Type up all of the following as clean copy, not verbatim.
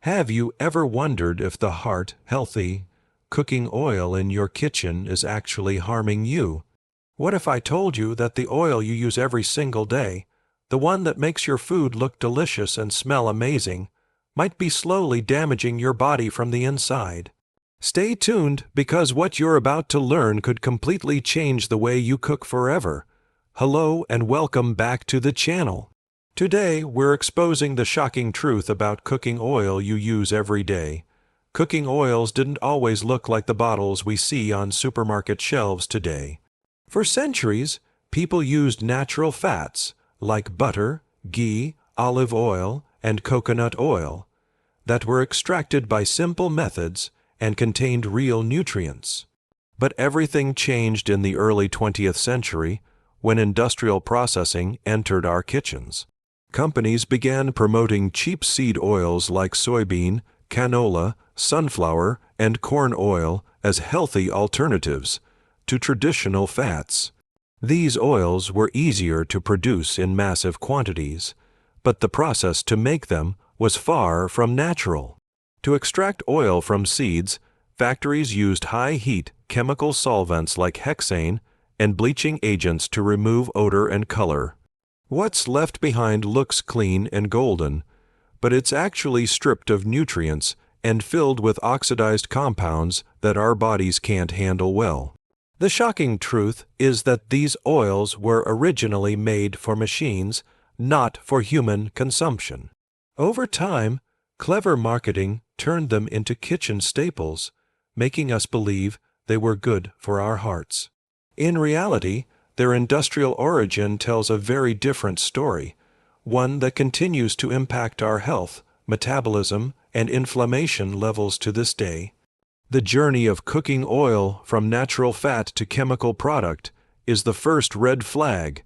Have you ever wondered if the healthy cooking oil in your kitchen is actually harming you? What if I told you that the oil you use every single day, the one that makes your food look delicious and smell amazing, might be slowly damaging your body from the inside? Stay tuned, because what you're about to learn could completely change the way you cook forever. Hello and welcome back to the channel. Today, we're exposing the shocking truth about cooking oil you use every day. Cooking oils didn't always look like the bottles we see on supermarket shelves today. For centuries, people used natural fats like butter, ghee, olive oil, and coconut oil that were extracted by simple methods and contained real nutrients. But everything changed in the early 20th century when industrial processing entered our kitchens. Companies began promoting cheap seed oils like soybean, canola, sunflower, and corn oil as healthy alternatives to traditional fats. These oils were easier to produce in massive quantities, but the process to make them was far from natural. To extract oil from seeds, factories used high-heat chemical solvents like hexane and bleaching agents to remove odor and color. What's left behind looks clean and golden, but it's actually stripped of nutrients and filled with oxidized compounds that our bodies can't handle well. The shocking truth is that these oils were originally made for machines, not for human consumption. Over time, clever marketing turned them into kitchen staples, making us believe they were good for our hearts. In reality, their industrial origin tells a very different story, one that continues to impact our health, metabolism, and inflammation levels to this day. The journey of cooking oil from natural fat to chemical product is the first red flag,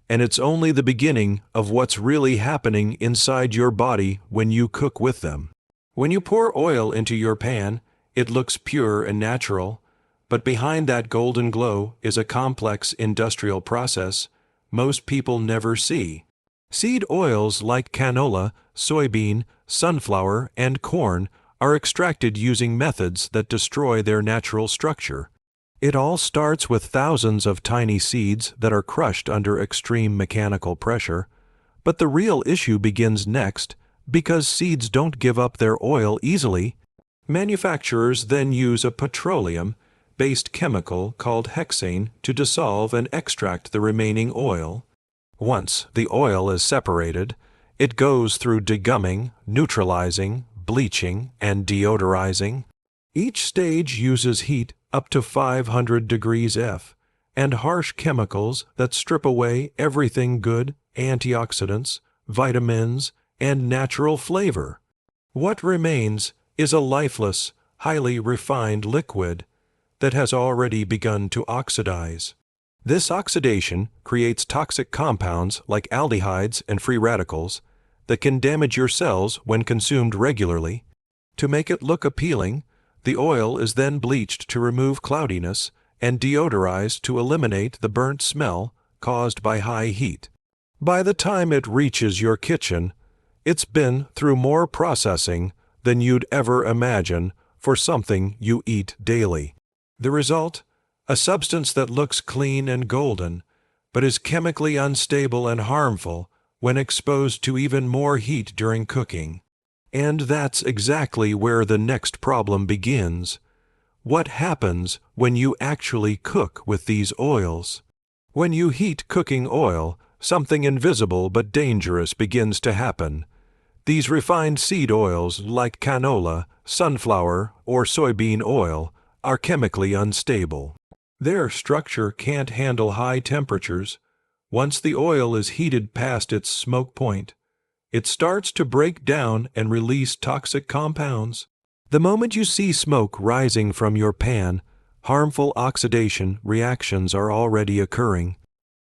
and it's only the beginning of what's really happening inside your body when you cook with them. When you pour oil into your pan, it looks pure and natural, but behind that golden glow is a complex industrial process most people never see. Seed oils like canola, soybean, sunflower, and corn are extracted using methods that destroy their natural structure. It all starts with thousands of tiny seeds that are crushed under extreme mechanical pressure, but the real issue begins next because seeds don't give up their oil easily. Manufacturers then use a petroleum-based chemical called hexane to dissolve and extract the remaining oil. Once the oil is separated, it goes through degumming, neutralizing, bleaching, and deodorizing. Each stage uses heat up to 500 degrees F and harsh chemicals that strip away everything good: antioxidants, vitamins, and natural flavor. What remains is a lifeless, highly refined liquid that has already begun to oxidize. This oxidation creates toxic compounds like aldehydes and free radicals that can damage your cells when consumed regularly. To make it look appealing, the oil is then bleached to remove cloudiness and deodorized to eliminate the burnt smell caused by high heat. By the time it reaches your kitchen, it's been through more processing than you'd ever imagine for something you eat daily. The result? A substance that looks clean and golden, but is chemically unstable and harmful when exposed to even more heat during cooking. And that's exactly where the next problem begins. What happens when you actually cook with these oils? When you heat cooking oil, something invisible but dangerous begins to happen. These refined seed oils like canola, sunflower, or soybean oil are chemically unstable. Their structure can't handle high temperatures. Once the oil is heated past its smoke point, it starts to break down and release toxic compounds. The moment you see smoke rising from your pan, harmful oxidation reactions are already occurring.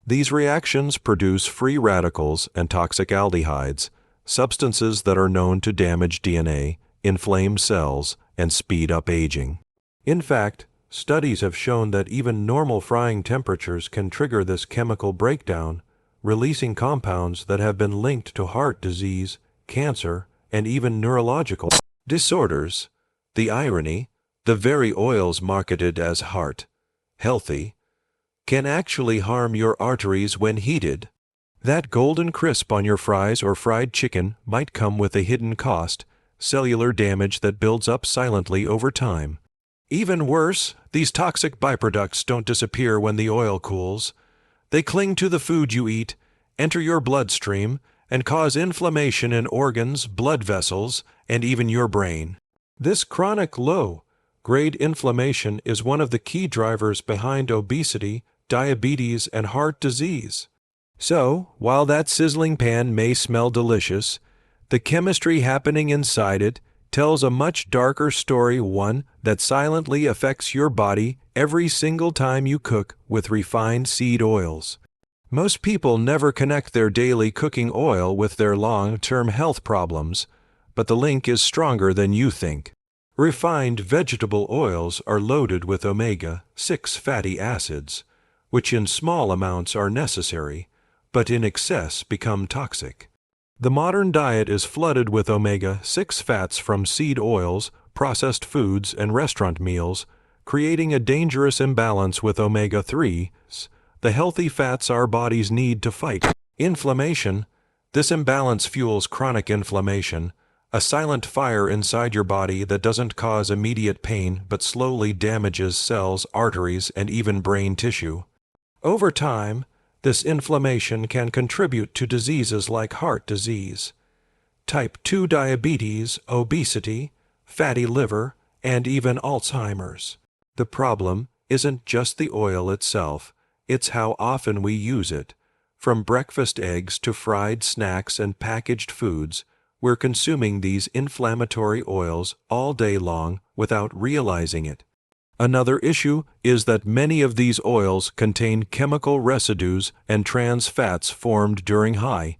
These reactions produce free radicals and toxic aldehydes, substances that are known to damage DNA, inflame cells, and speed up aging. In fact, studies have shown that even normal frying temperatures can trigger this chemical breakdown, releasing compounds that have been linked to heart disease, cancer, and even neurological disorders. The irony, the very oils marketed as heart healthy can actually harm your arteries when heated. That golden crisp on your fries or fried chicken might come with a hidden cost, cellular damage that builds up silently over time. Even worse, these toxic byproducts don't disappear when the oil cools. They cling to the food you eat, enter your bloodstream, and cause inflammation in organs, blood vessels, and even your brain. This chronic low-grade inflammation is one of the key drivers behind obesity, diabetes, and heart disease. So, while that sizzling pan may smell delicious, the chemistry happening inside it tells a much darker story, one that silently affects your body every single time you cook with refined seed oils. Most people never connect their daily cooking oil with their long-term health problems, but the link is stronger than you think. Refined vegetable oils are loaded with omega-6 fatty acids, which in small amounts are necessary, but in excess become toxic. The modern diet is flooded with omega-6 fats from seed oils, processed foods, and restaurant meals, creating a dangerous imbalance with omega-3s, the healthy fats our bodies need to fight inflammation. This imbalance fuels chronic inflammation, a silent fire inside your body that doesn't cause immediate pain but slowly damages cells, arteries, and even brain tissue. Over time, this inflammation can contribute to diseases like heart disease, type 2 diabetes, obesity, fatty liver, and even Alzheimer's. The problem isn't just the oil itself, it's how often we use it. From breakfast eggs to fried snacks and packaged foods, we're consuming these inflammatory oils all day long without realizing it. Another issue is that many of these oils contain chemical residues and trans fats formed during high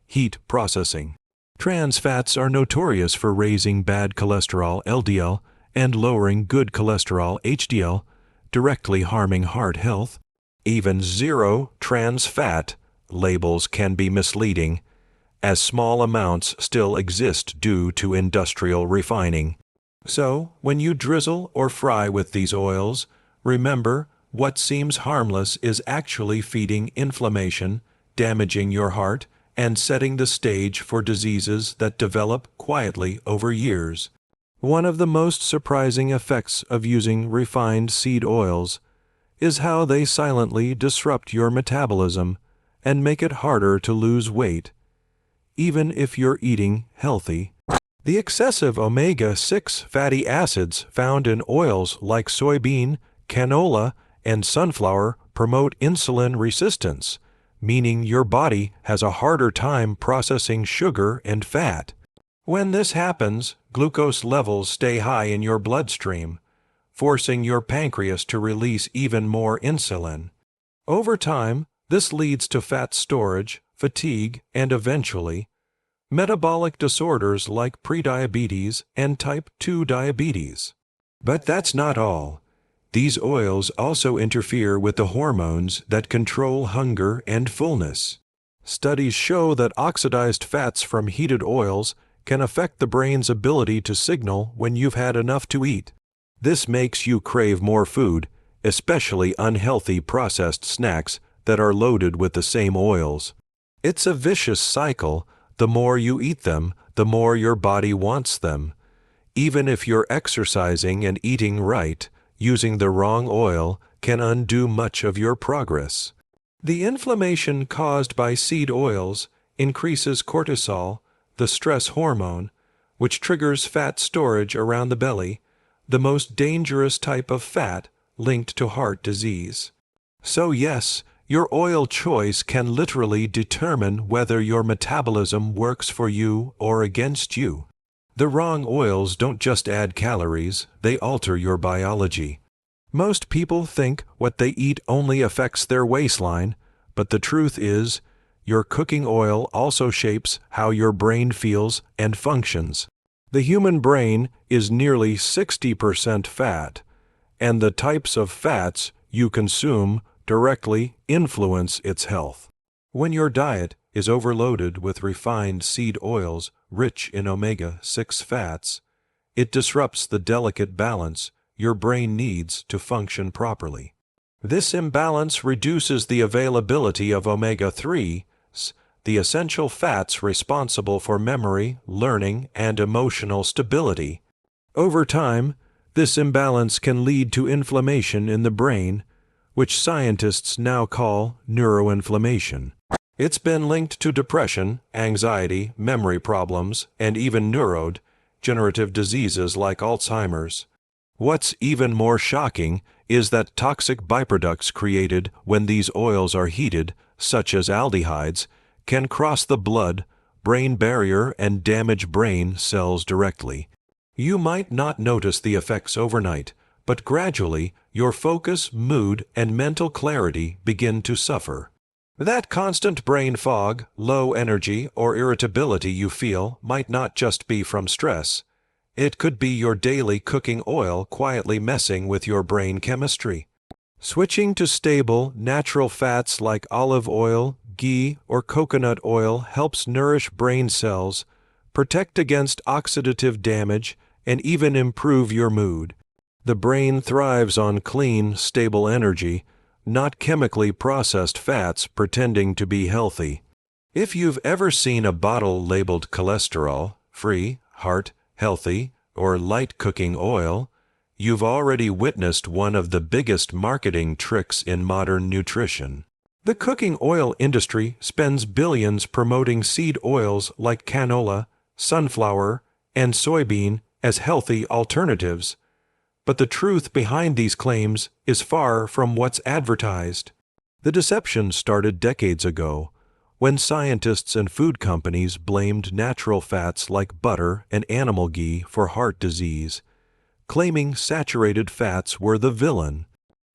heat processing. Trans fats are notorious for raising bad cholesterol (LDL) and lowering good cholesterol (HDL), directly harming heart health. Even zero trans fat labels can be misleading, as small amounts still exist due to industrial refining. So, when you drizzle or fry with these oils, remember what seems harmless is actually feeding inflammation, damaging your heart, and setting the stage for diseases that develop quietly over years. One of the most surprising effects of using refined seed oils is how they silently disrupt your metabolism and make it harder to lose weight, even if you're eating healthy. The excessive omega-6 fatty acids found in oils like soybean, canola, and sunflower promote insulin resistance, meaning your body has a harder time processing sugar and fat. When this happens, glucose levels stay high in your bloodstream, forcing your pancreas to release even more insulin. Over time, this leads to fat storage, fatigue, and eventually, metabolic disorders like prediabetes and type 2 diabetes. But that's not all. These oils also interfere with the hormones that control hunger and fullness. Studies show that oxidized fats from heated oils can affect the brain's ability to signal when you've had enough to eat. This makes you crave more food, especially unhealthy processed snacks that are loaded with the same oils. It's a vicious cycle. The more you eat them, the more your body wants them. Even if you're exercising and eating right, using the wrong oil can undo much of your progress. The inflammation caused by seed oils increases cortisol, the stress hormone, which triggers fat storage around the belly, the most dangerous type of fat linked to heart disease. So yes, your oil choice can literally determine whether your metabolism works for you or against you. The wrong oils don't just add calories, they alter your biology. Most people think what they eat only affects their waistline, but the truth is, your cooking oil also shapes how your brain feels and functions. The human brain is nearly 60% fat, and the types of fats you consume directly influence its health. When your diet is overloaded with refined seed oils rich in omega-6 fats, it disrupts the delicate balance your brain needs to function properly. This imbalance reduces the availability of omega-3s, the essential fats responsible for memory, learning, and emotional stability. Over time, this imbalance can lead to inflammation in the brain, which scientists now call neuroinflammation. It's been linked to depression, anxiety, memory problems, and even neurodegenerative diseases like Alzheimer's. What's even more shocking is that toxic byproducts created when these oils are heated, such as aldehydes, can cross the blood-brain barrier and damage brain cells directly. You might not notice the effects overnight, but gradually your focus, mood, and mental clarity begin to suffer. That constant brain fog, low energy, or irritability you feel might not just be from stress. It could be your daily cooking oil quietly messing with your brain chemistry. Switching to stable, natural fats like olive oil, ghee, or coconut oil helps nourish brain cells, protect against oxidative damage, and even improve your mood. The brain thrives on clean, stable energy, not chemically processed fats pretending to be healthy. If you've ever seen a bottle labeled cholesterol-free, heart-healthy, or light cooking oil, you've already witnessed one of the biggest marketing tricks in modern nutrition. The cooking oil industry spends billions promoting seed oils like canola, sunflower, and soybean as healthy alternatives. But the truth behind these claims is far from what's advertised. The deception started decades ago, when scientists and food companies blamed natural fats like butter and animal ghee for heart disease, claiming saturated fats were the villain.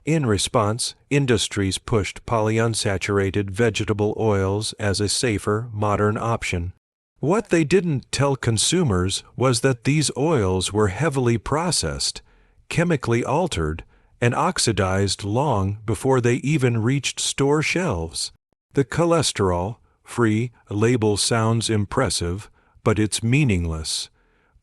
In response, industries pushed polyunsaturated vegetable oils as a safer, modern option. What they didn't tell consumers was that these oils were heavily processed, chemically altered, and oxidized long before they even reached store shelves. The cholesterol-free label sounds impressive, but it's meaningless.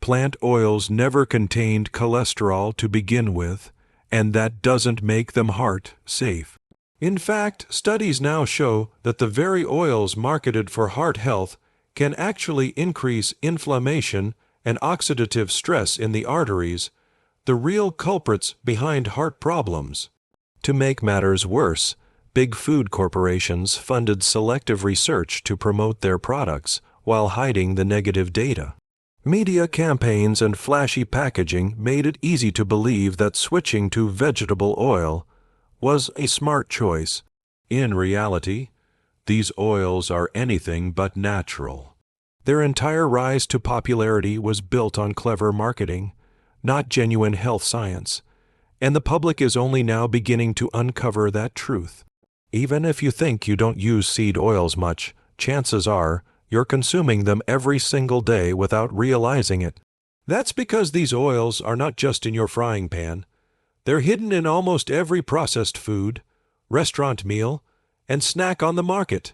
Plant oils never contained cholesterol to begin with, and that doesn't make them heart safe. In fact, studies now show that the very oils marketed for heart health can actually increase inflammation and oxidative stress in the arteries, the real culprits behind heart problems. To make matters worse, big food corporations funded selective research to promote their products while hiding the negative data. Media campaigns and flashy packaging made it easy to believe that switching to vegetable oil was a smart choice. In reality, these oils are anything but natural. Their entire rise to popularity was built on clever marketing, not genuine health science, and the public is only now beginning to uncover that truth. Even if you think you don't use seed oils much, chances are you're consuming them every single day without realizing it. That's because these oils are not just in your frying pan. They're hidden in almost every processed food, restaurant meal, and snack on the market.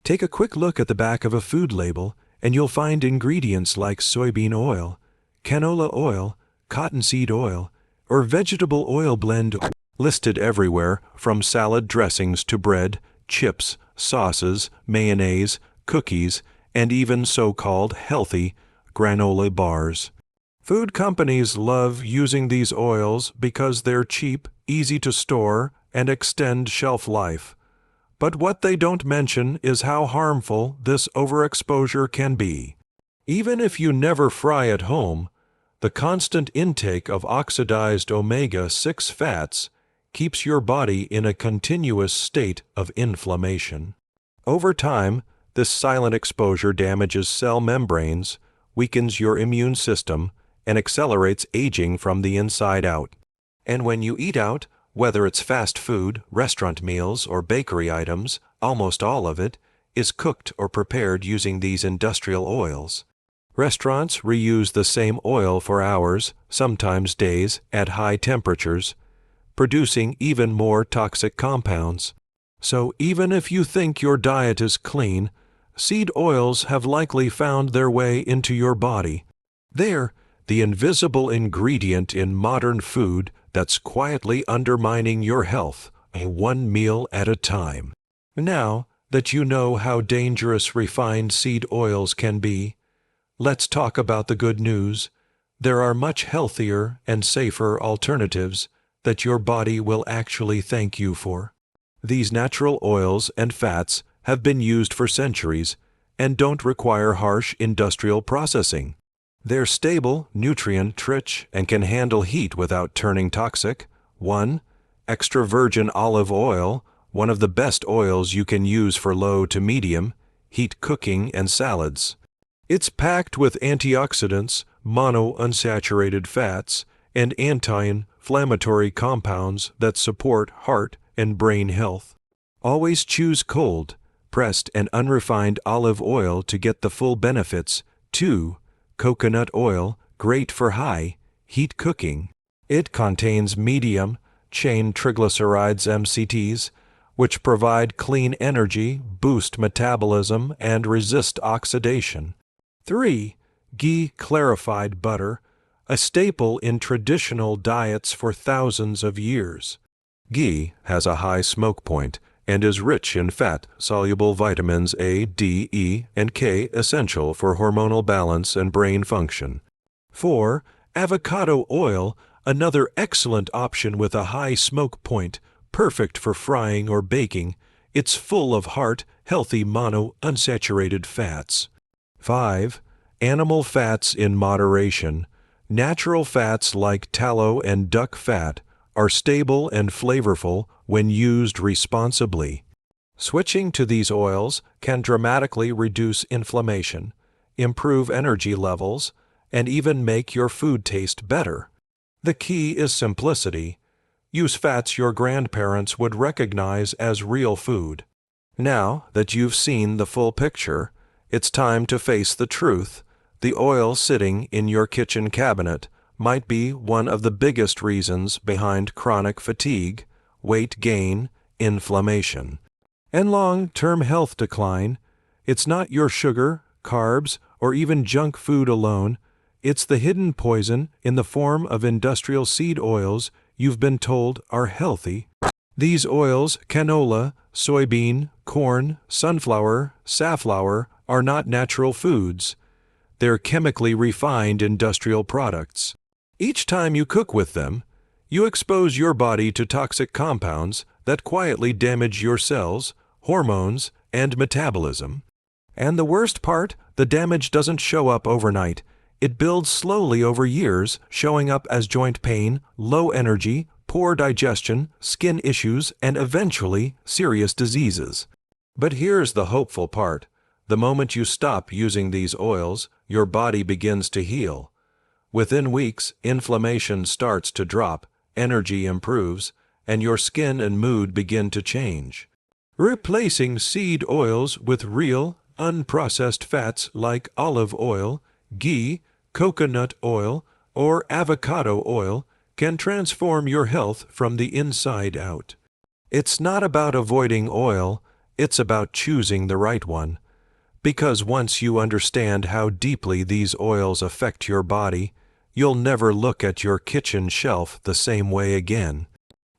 Take a quick look at the back of a food label, and you'll find ingredients like soybean oil, canola oil, cottonseed oil, or vegetable oil blend listed everywhere, from salad dressings to bread, chips, sauces, mayonnaise, cookies, and even so-called healthy granola bars. Food companies love using these oils because they're cheap, easy to store, and extend shelf life. But what they don't mention is how harmful this overexposure can be. Even if you never fry at home, the constant intake of oxidized omega-6 fats keeps your body in a continuous state of inflammation. Over time, this silent exposure damages cell membranes, weakens your immune system, and accelerates aging from the inside out. And when you eat out, whether it's fast food, restaurant meals, or bakery items, almost all of it is cooked or prepared using these industrial oils. Restaurants reuse the same oil for hours, sometimes days, at high temperatures, producing even more toxic compounds. So even if you think your diet is clean, seed oils have likely found their way into your body. They're the invisible ingredient in modern food that's quietly undermining your health, one meal at a time. Now that you know how dangerous refined seed oils can be, let's talk about the good news. There are much healthier and safer alternatives that your body will actually thank you for. These natural oils and fats have been used for centuries and don't require harsh industrial processing. They're stable, nutrient-rich, and can handle heat without turning toxic. 1. Extra virgin olive oil, one of the best oils you can use for low to medium heat cooking and salads. It's packed with antioxidants, monounsaturated fats, and anti-inflammatory compounds that support heart and brain health. Always choose cold, pressed and unrefined olive oil to get the full benefits. 2. Coconut oil, great for high heat cooking. It contains medium-chain triglycerides MCTs, which provide clean energy, boost metabolism, and resist oxidation. 3. Ghee clarified butter, a staple in traditional diets for thousands of years. Ghee has a high smoke point and is rich in fat-soluble vitamins A, D, E, and K, essential for hormonal balance and brain function. 4. Avocado oil, another excellent option with a high smoke point, perfect for frying or baking. It's full of heart-healthy monounsaturated fats. 5. Animal fats in moderation. Natural fats like tallow and duck fat are stable and flavorful when used responsibly. Switching to these oils can dramatically reduce inflammation, improve energy levels, and even make your food taste better. The key is simplicity. Use fats your grandparents would recognize as real food. Now that you've seen the full picture, it's time to face the truth. The oil sitting in your kitchen cabinet might be one of the biggest reasons behind chronic fatigue, weight gain, inflammation, and long-term health decline. It's not your sugar, carbs, or even junk food alone. It's the hidden poison in the form of industrial seed oils you've been told are healthy. These oils, canola, soybean, corn, sunflower, safflower, are not natural foods. They're chemically refined industrial products. Each time you cook with them, you expose your body to toxic compounds that quietly damage your cells, hormones, and metabolism. And the worst part, the damage doesn't show up overnight. It builds slowly over years, showing up as joint pain, low energy, poor digestion, skin issues, and eventually serious diseases. But here's the hopeful part. The moment you stop using these oils, your body begins to heal. Within weeks, inflammation starts to drop, energy improves, and your skin and mood begin to change. Replacing seed oils with real, unprocessed fats like olive oil, ghee, coconut oil, or avocado oil can transform your health from the inside out. It's not about avoiding oil, it's about choosing the right one. Because once you understand how deeply these oils affect your body, you'll never look at your kitchen shelf the same way again.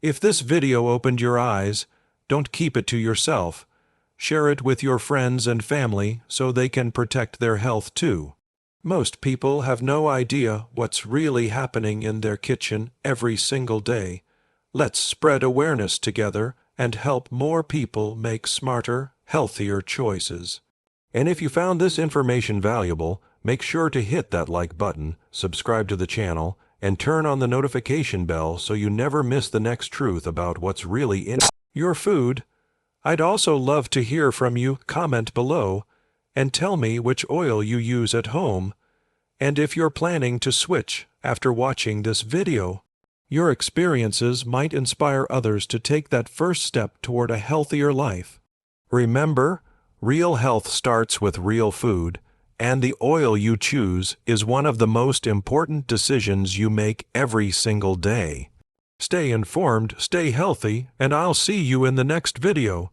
If this video opened your eyes, don't keep it to yourself. Share it with your friends and family so they can protect their health too. Most people have no idea what's really happening in their kitchen every single day. Let's spread awareness together and help more people make smarter, healthier choices. And if you found this information valuable, make sure to hit that like button, subscribe to the channel, and turn on the notification bell so you never miss the next truth about what's really in your food. I'd also love to hear from you. Comment below and tell me which oil you use at home, and if you're planning to switch after watching this video. Your experiences might inspire others to take that first step toward a healthier life. Remember, real health starts with real food, and the oil you choose is one of the most important decisions you make every single day. Stay informed, stay healthy, and I'll see you in the next video.